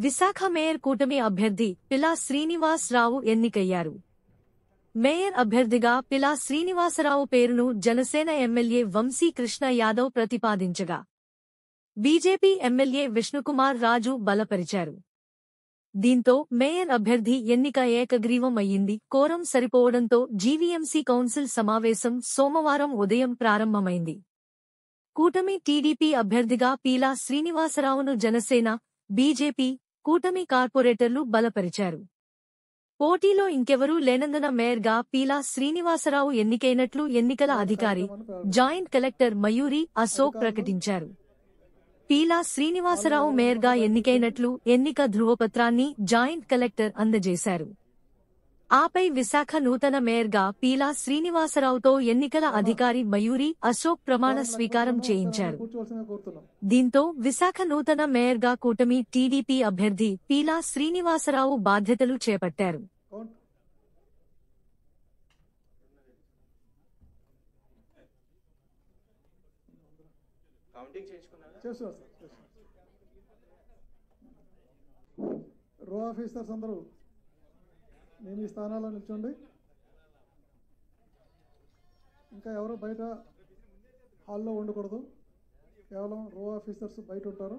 Visakha mayor కూటమి అభ్యర్థి పిలా శ్రీనివాసరావు ఎన్నికయ్యారు. మేయర్ అభ్యర్థిగా పిలా శ్రీనివాసరావు పేరును జనసేన ఎమ్మెల్యే వంశీ కృష్ణ యాదవ్ ప్రతిపాదించగా బీజేపీ ఎమ్మెల్యే విష్ణుకుమార్ రాజు బలపరిచారు. దీంతో మేయర్ అభ్యర్థి ఎన్నిక ఏకగ్రీవం అయ్యింది. కోరం సరిపోవడంతో జీవీఎంసీ కౌన్సిల్ సమావేశం సోమవారం ఉదయం ప్రారంభమైంది. కూటమి టీడీపీ అభ్యర్థిగా పీలా శ్రీనివాసరావును జనసేన, బీజేపీ, కూటమి కార్పొరేటర్లు బలపరిచారు. పోటీలో ఇంకెవరూ లేనందున మేయర్గా పీలా శ్రీనివాసరావు ఎన్నికైనట్లు ఎన్నికల అధికారి, జాయింట్ కలెక్టర్ మయూరి అశోక్ ప్రకటించారు. పీలా శ్రీనివాసరావు మేయర్గా ఎన్నికైనట్లు ఎన్నిక ధృవపత్రాన్ని జాయింట్ కలెక్టర్ అందజేశారు. ఆపై విశాఖ నూతన మేయర్గా పీలా శ్రీనివాసరావుతో ఎన్నికల అధికారి మయూరి అశోక్ ప్రమాణ స్వీకారం చేయించారు. దీంతో విశాఖ నూతన మేయర్గా కూటమి టీడీపీ అభ్యర్థి పీలా శ్రీనివాసరావు బాధ్యతలు చేపట్టారు. రో ఆఫీసర్స్ అందరూ మీ స్థానాల్లో నిల్చోండి. ఇంకా ఎవరు బయట హాల్లో ఉండకూడదు. కేవలం రో ఆఫీసర్స్ బయట ఉంటారు.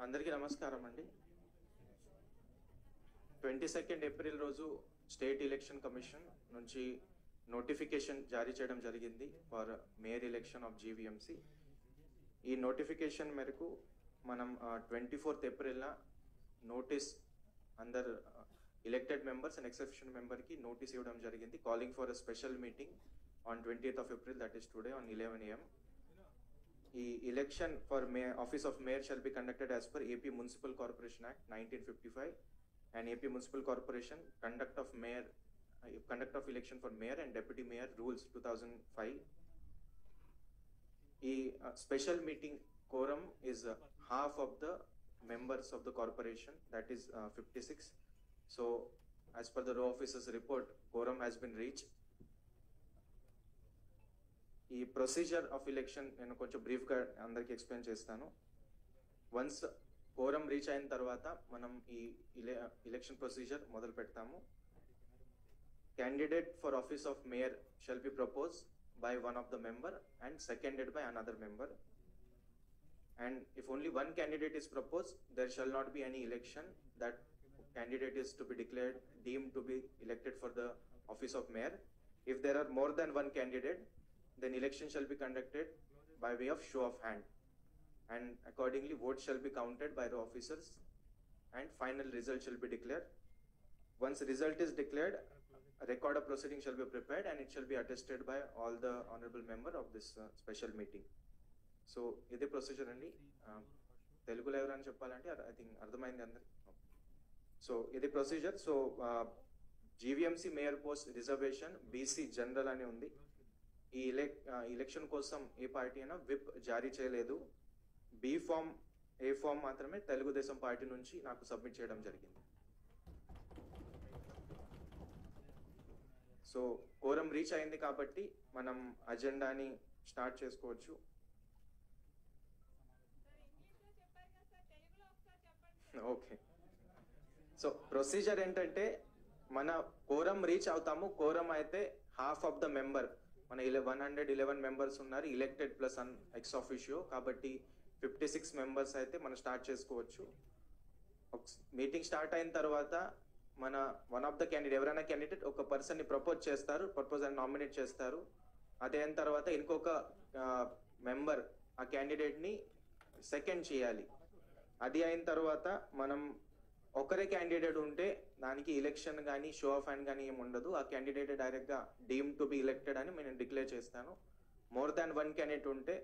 అందరికీ నమస్కారం అండి. 22 ఏప్రిల్ రోజు స్టేట్ ఎలక్షన్ కమిషన్ నుంచి నోటిఫికేషన్ జారీ చేయడం జరిగింది for mayor election of GVMC. ఈ నోటిఫికేషన్ మేరకు మనం 24 ఏప్రిల్ నోటీస్ అందరు ఎలక్టెడ్ మెంబర్స్ అండ్ ఎక్సెప్షన్ మెంబర్కి నోటీస్ ఇవ్వడం జరిగింది. Calling for a special meeting on 20th of April, that is today, on 11 AM. The election for office of mayor shall be conducted as per AP Municipal Corporation Act 1955 and AP Municipal Corporation conduct of election for mayor and deputy mayor rules 2005. The special meeting quorum is half of the members of the corporation, that is 56. So as per the row officers report, quorum has been reached. ఈ procedure of election నేను కొంచెం బ్రీఫ్గా అందరికీ explain చేస్తాను. Once quorum reach అయిన తర్వాత మనం ఈ ఎలక్షన్ ప్రొసీజర్ మొదలు పెడతాము. Candidate for office of mayor shall be propose by one of the member and seconded by another member. And if only one candidate is propose, there shall not be any election. That candidate is to be declared deemed to be elected for the office of mayor. If there are more than one candidate, then election shall be conducted by way of show of hand, and accordingly votes shall be counted by the officers and final result shall be declared. Once result is declared, a record of proceeding shall be prepared and it shall be attested by all the honorable member of this special meeting. So ide procedure andi telugu level ani cheppalante I think ardhamaindi andari. So ide procedure. So GVMC mayor post reservation BC general ani undi. ఈ election కోసం ఏ party అయినా whip జారీ చేయలేదు. B form, ఏ form మాత్రమే Telugu Desam party నుంచి నాకు submit చేయడం జరిగింది. సో కోరం రీచ్ అయింది కాబట్టి మనం అజెండాని స్టార్ట్ చేసుకోవచ్చు. ఓకే. సో ప్రొసీజర్ ఏంటంటే, మన కోరం రీచ్ అవుతాము. కోరం అయితే హాఫ్ ఆఫ్ ద మెంబర్, మన 111 మెంబర్స్ ఉన్నారు ఎలక్టెడ్ ప్లస్ ఎక్స్ ఆఫీషియో, కాబట్టి 56 మెంబర్స్ అయితే మనం స్టార్ట్ చేసుకోవచ్చు. మీటింగ్ స్టార్ట్ అయిన తర్వాత మన వన్ ఆఫ్ ద క్యాండిడేట్, ఎవరైనా క్యాండిడేట్ ఒక పర్సన్ని ప్రపోజ్ చేస్తారు, ప్రపోజల్ నామినేట్ చేస్తారు. అదే అయిన తర్వాత ఇంకొక మెంబర్ ఆ క్యాండిడేట్ని సెకండ్ చేయాలి. అది అయిన తర్వాత మనం ఒకరే క్యాండిడేట్ ఉంటే దానికి ఎలక్షన్ కానీ షో ఆఫ్ హ్యాండ్ కానీ ఏమి ఉండదు. ఆ క్యాండిడేట్ డైరెక్ట్గా డీమ్ టు బి ఎలక్టెడ్ అని నేను డిక్లేర్ చేస్తాను. మోర్ దాన్ వన్ క్యాండిడేట్ ఉంటే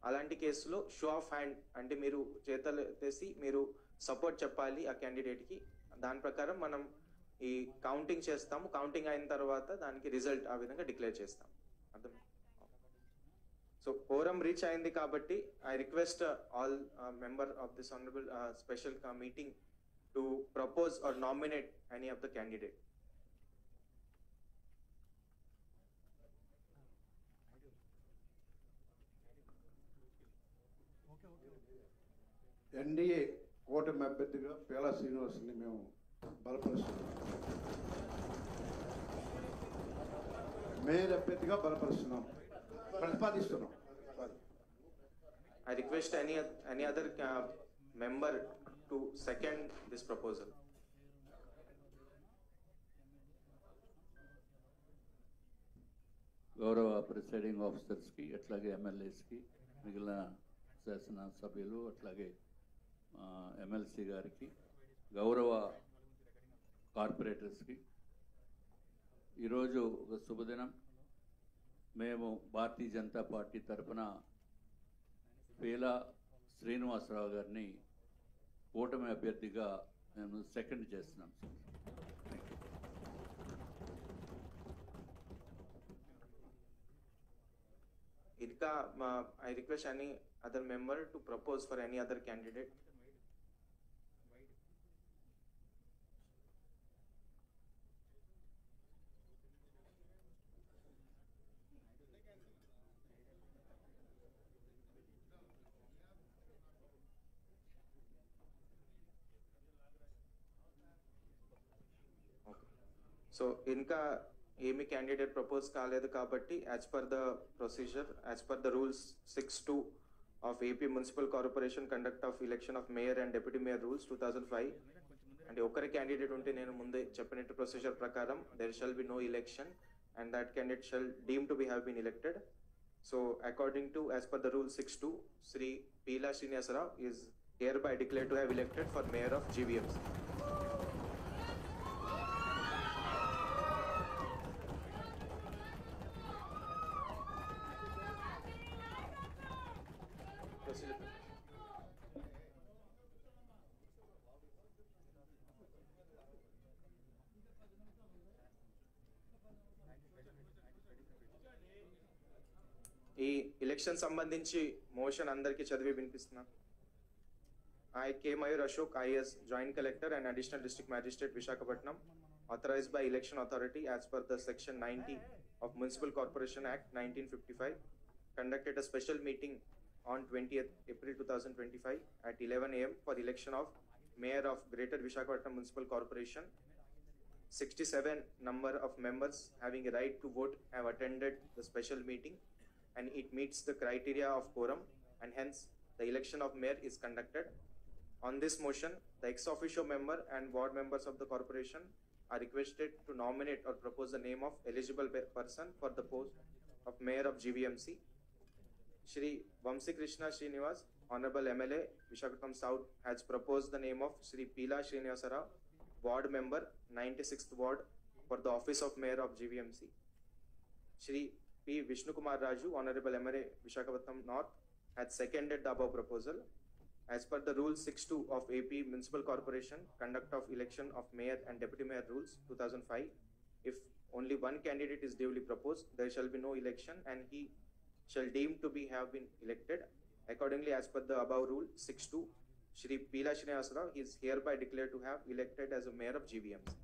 అలాంటి కేసులో షో ఆఫ్ హ్యాండ్, అంటే మీరు చేతలు ఎత్తేసి మీరు సపోర్ట్ చెప్పాలి ఆ క్యాండిడేట్కి. దాని ప్రకారం మనం ఈ కౌంటింగ్ చేస్తాము. కౌంటింగ్ అయిన తర్వాత దానికి రిజల్ట్ ఆ విధంగా డిక్లేర్ చేస్తాం. అర్థం So quorum reach ayindi kabatti I request all member of this honorable special meeting to propose or nominate any of the candidate. NDA కూటమి అభ్యర్థిగా పేలా శ్రీనివాస్ని మేము బలపరుస్తున్నాం. మేయర్ అభ్యర్థిగా బలపరుస్తున్నాం, ప్రతిపాదిస్తున్నాం. I request any other member to second this proposal. గౌరవ presiding ఆఫీసర్స్కి అట్లాగే ఎమ్మెల్యేస్కి మిగిలిన శాసనసభ్యులు అట్లాగే MLC గారికి గౌరవ కార్పొరేటర్స్కి ఈరోజు ఒక శుభదినం. మేము భారతీయ జనతా పార్టీ తరఫున పేలా శ్రీనివాసరావు గారిని కూటమి అభ్యర్థిగా మేము సెకండ్ చేస్తున్నాం. Idka, I request any other member to propose for any other candidate. So इनका ఏమి క్యాండిడేట్ ప్రపోజ్ కాలేదు కాబట్టి as per the procedure, as per the rules 6(2) of AP municipal corporation conduct of election of mayor and deputy mayor rules 2005 అంటే ఒకరి candidate ఉంటే నేను ముందే చెప్పినట్టు ప్రొసీజర్ ప్రకారం there shall be no election and that candidate shall deem to be have been elected. So according to as per the rule 6(2) Shri Peela Srinivasarao is hereby declared to have elected for mayor of GVMC. ఈ election సంబంధించి motion అందరికీ చదివి వినిపిస్తున్నా. I K Mayur Ashok IAS Joint Collector and Additional District Magistrate Visakhapatnam, authorized by Election Authority as per the Section 90 of Municipal Corporation Act 1955, conducted a special meeting on 20th April 2025 at 11 AM for election of Mayor of Greater Visakhapatnam Municipal Corporation. 67 number of members having a right to vote have attended the special meeting and it meets the criteria of quorum and hence the election of mayor is conducted. On this motion, the ex officio member and ward members of the corporation are requested to nominate or propose the name of eligible person for the post of mayor of GVMC. Shri Vamsi Krishna Srinivas, Honorable MLA, Visakhapatnam South, has proposed the name of Shri Pila Srinivasarao, ward member, 96th ward, for the office of mayor of GVMC. Shri P. Vishnu Kumar Raju, Honorable MLA, Visakhapatnam North, has seconded the above proposal. As per the Rule 6(2) of AP Municipal Corporation, Conduct of Election of Mayor and Deputy Mayor Rules 2005, if only one candidate is duly proposed, there shall be no election and he shall deem to be have been elected. Accordingly, as per the above Rule 6(2), Shri Pila Srinivasarao is hereby declared to have elected as a Mayor of GVMC.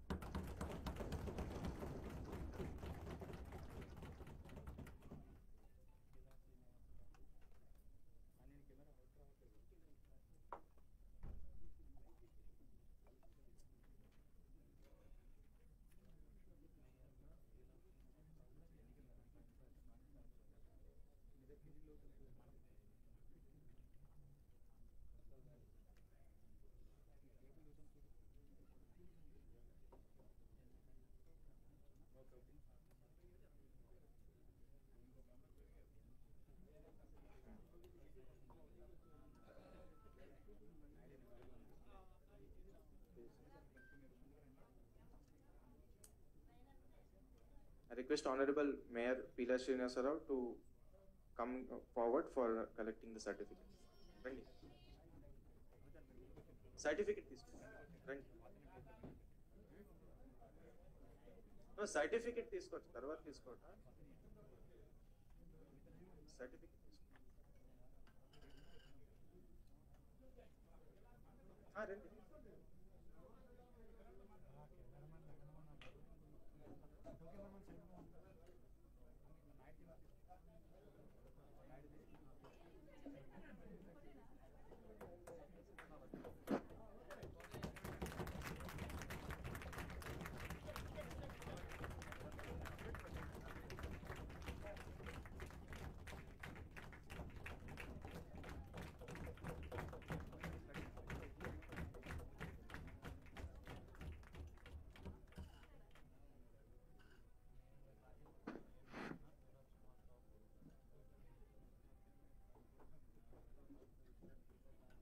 I request Honorable Mayor Pila Srinivasarao to come forward for collecting the certificates. Ready? Certificate తీసుకో. Ready? No, certificate తీసుకోవచ్చు, తర్వాత తీసుకోవటా. Certificate తీసుకో. రండి.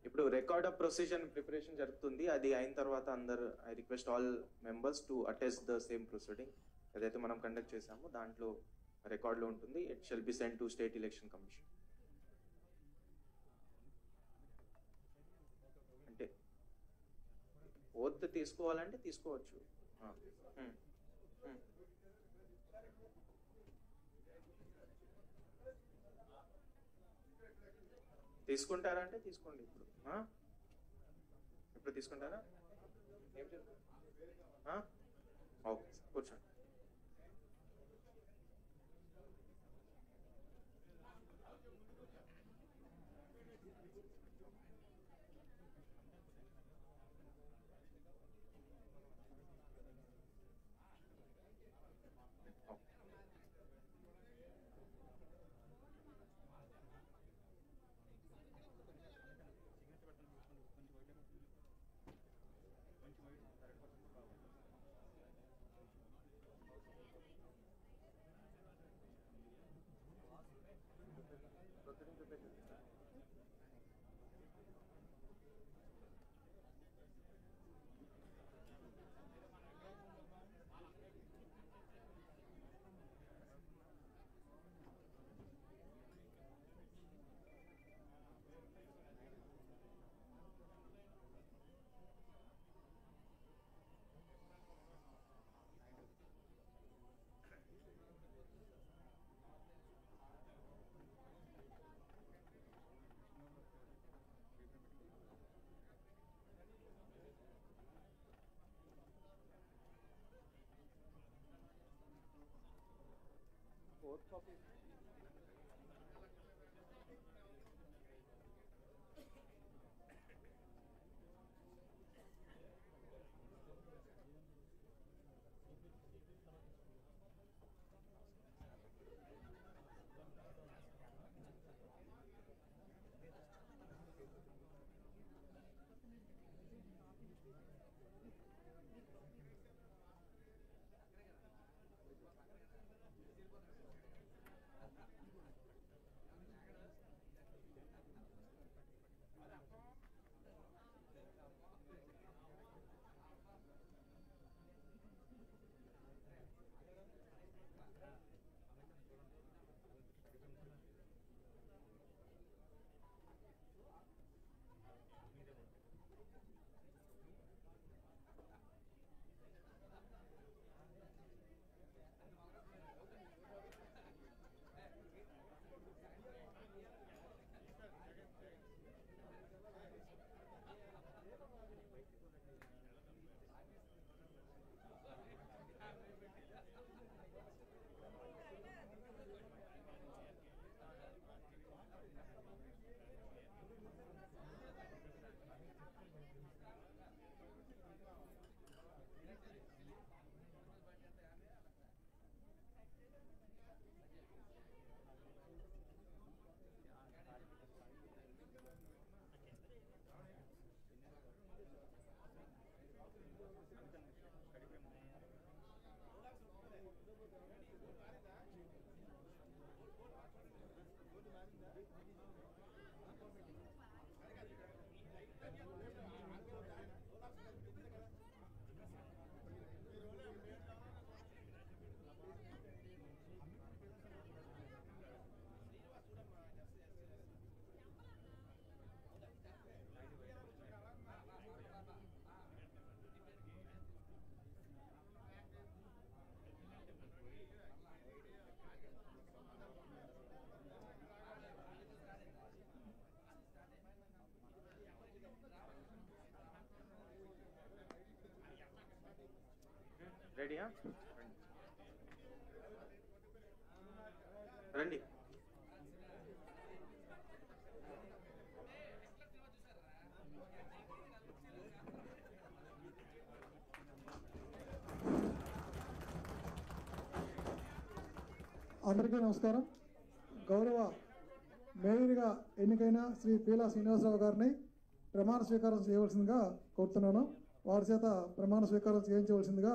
ఇప్పుడు record of ప్రొసీజన్ preparation జరుగుతుంది. అది అయిన తర్వాత అందరు I request all members to attest the same proceeding. ఏదైతే మనం కండక్ట్ చేసామో దాంట్లో రికార్డులో ఉంటుంది. It shall be send to state election commission. అంటే ఓత్ తీసుకోవాలంటే తీసుకోవచ్చు. తీసుకుంటారా అంటే తీసుకోండి. ఇప్పుడు తీసుకుంటారా? ఏం చెప్తారు? ఓకే, కూర్చోండి. Fourth copy. రెడీయా? రండి. అందరికీ నమస్కారం. గౌరవ మేయర్గా ఎన్నికైన శ్రీ పీలా శ్రీనివాసరావు గారిని ప్రమాణ స్వీకారం చేయవలసిందిగా కోరుతున్నాను. వారి చేత ప్రమాణ స్వీకారం చేయించవలసిందిగా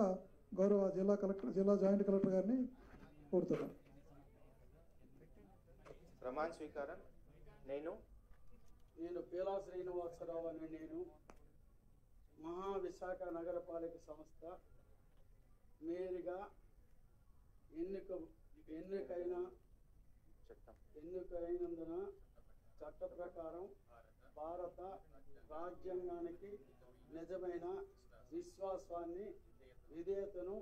గౌరవ జిల్లా జాయింట్ కలెక్టర్ గారిని కోరుతున్నాను. ప్రమాణ స్వీకారం. నేను పీలా శ్రీనివాసరావు అని నేను మహావిశాఖ నగరపాలిక సంస్థ మేయర్గా ఎన్నికైనందున చట్ట ప్రకారం భారత రాజ్యాంగానికి నిజమైన విశ్వాసాన్ని విధేయతను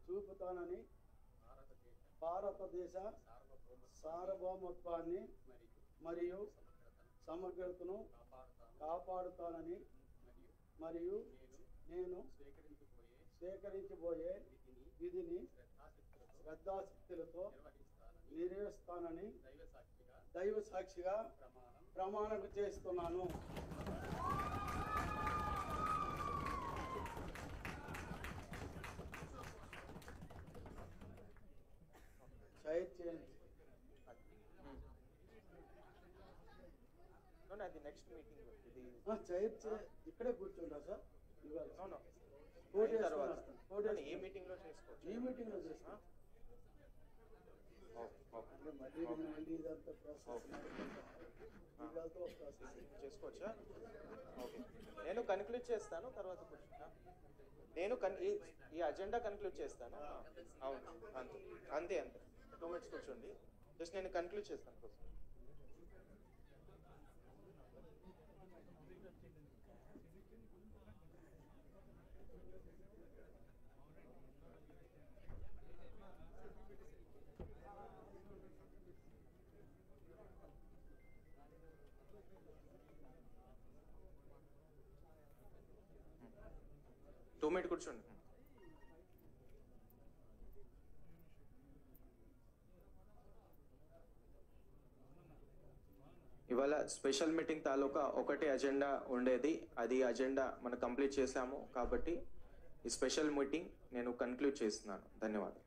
చూపుతానని, భారతదేశ సార్వభౌమత్వాన్ని మరియు సమగ్రతను కాపాడుతానని మరియు నేను స్వీకరించబోయే విధిని శ్రద్ధాశక్తులతో నిర్వహిస్తానని దైవ సాక్షిగా ప్రమాణం చేస్తున్నాను. అది నెక్స్ట్ మీటింగ్ ఇక్కడే కూర్చుంటా సార్. ఏ మీటింగ్ లో చేసుకోవచ్చు? ఈ మీటింగ్ లో చేసుకో. చేసుకోవచ్చా? ఓకే, నేను కన్క్లూడ్ చేస్తాను, తర్వాత కూర్చుంటా. నేను ఈ అజెండా కన్క్లూడ్ చేస్తాను. అవును, అంతే అంతే అంతే 2 minutes కూర్చోండి. జస్ట్ నేను కన్క్లూడ్ చేస్తాను. కూర్చోండి. ఇవాళ స్పెషల్ మీటింగ్ తాలూకా ఒకటే అజెండా ఉండేది. అది అజెండా మనం కంప్లీట్ చేశాము కాబట్టి ఈ స్పెషల్ మీటింగ్ నేను కన్క్లూడ్ చేస్తున్నాను. ధన్యవాదాలు.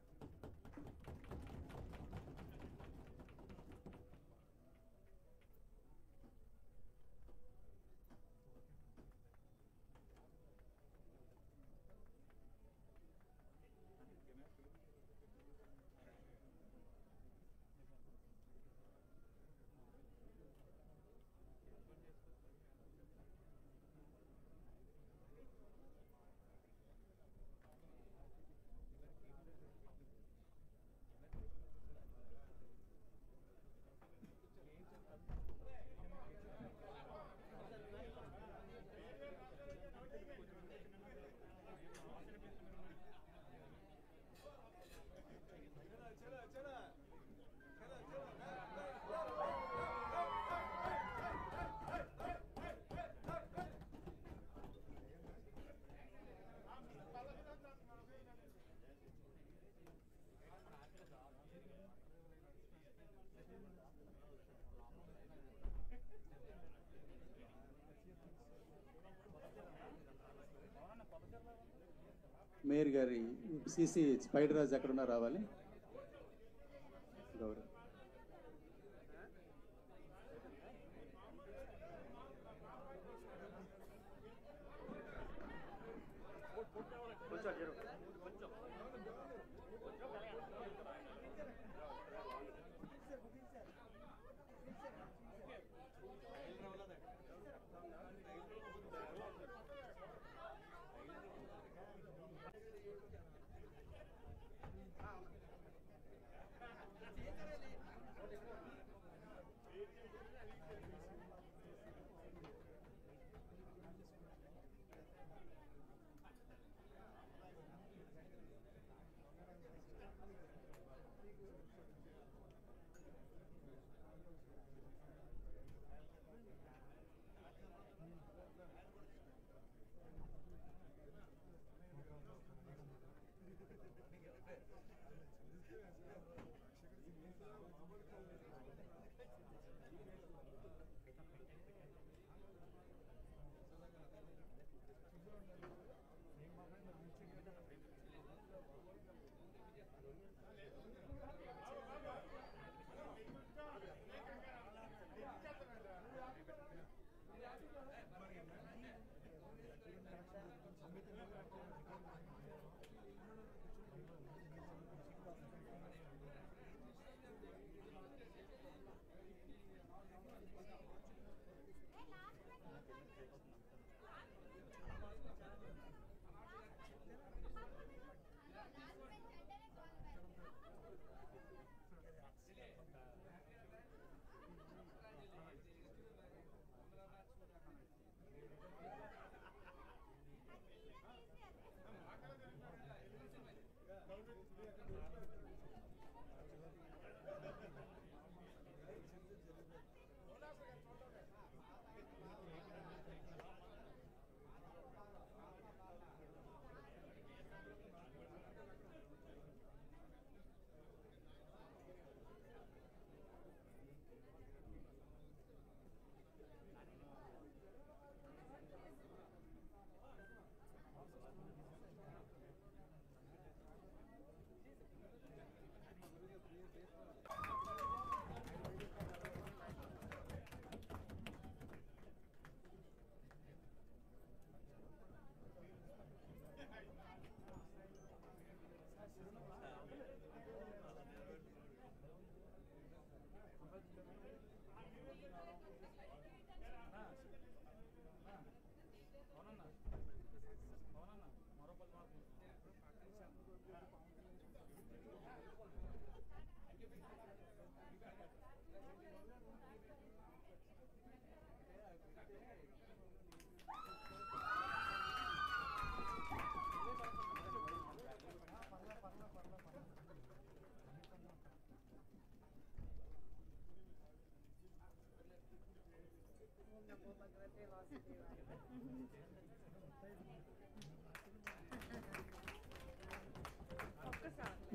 మేయర్ గారి సిసి స్పైడర్ రాజు ఎక్కడున్నా రావాలి. గౌరవ్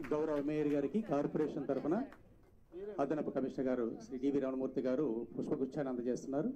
గౌరవ మేయర్ గారికి కార్పొరేషన్ తరఫున అదనపు కమిషనర్ గారు శ్రీ డివి రమణమూర్తి గారు పుష్పగుచ్చాన్ని అందజేస్తున్నారు.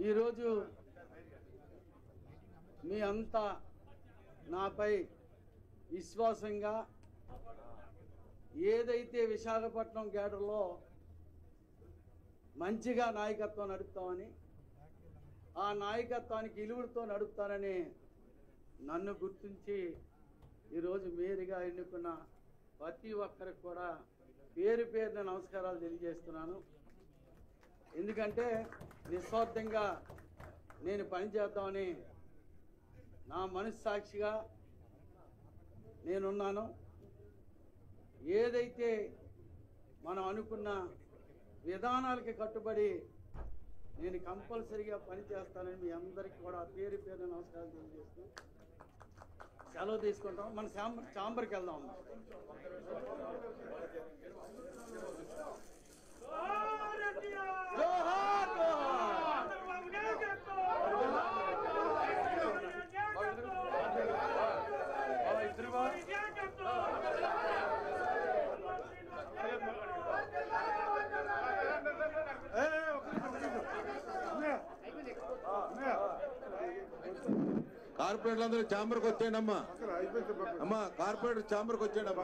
ఈరోజు మీ అంతా నాపై విశ్వాసంగా ఏదైతే విశాఖపట్నం గేటర్లో మంచిగా నాయకత్వం నడుపుతామని, ఆ నాయకత్వానికి ఇలువలతో నడుపుతానని నన్ను గుర్తించి ఈరోజు మేయర్గా ఎన్నుకున్న ప్రతి ఒక్కరికి కూడా పేరు పేరున నమస్కారాలు తెలియజేస్తున్నాను. ఎందుకంటే నిస్వార్థంగా నేను పనిచేద్దామని నా మనస్సాక్షిగా నేనున్నాను. ఏదైతే మనం అనుకున్న విధానాలకి కట్టుబడి నేను కంపల్సరీగా పనిచేస్తానని మీ అందరికీ కూడా పేరు పేరున నమస్కారాలు తెలియజేస్తూ సెలవు తీసుకుంటాం. మన ఛాంబర్కి వెళ్దాం. కార్పొరేట్లు అందరూ ఛాంబర్కి వచ్చేయండి అమ్మా. అమ్మా కార్పొరేటర్ ఛాంబర్కి వచ్చేయండి అమ్మా.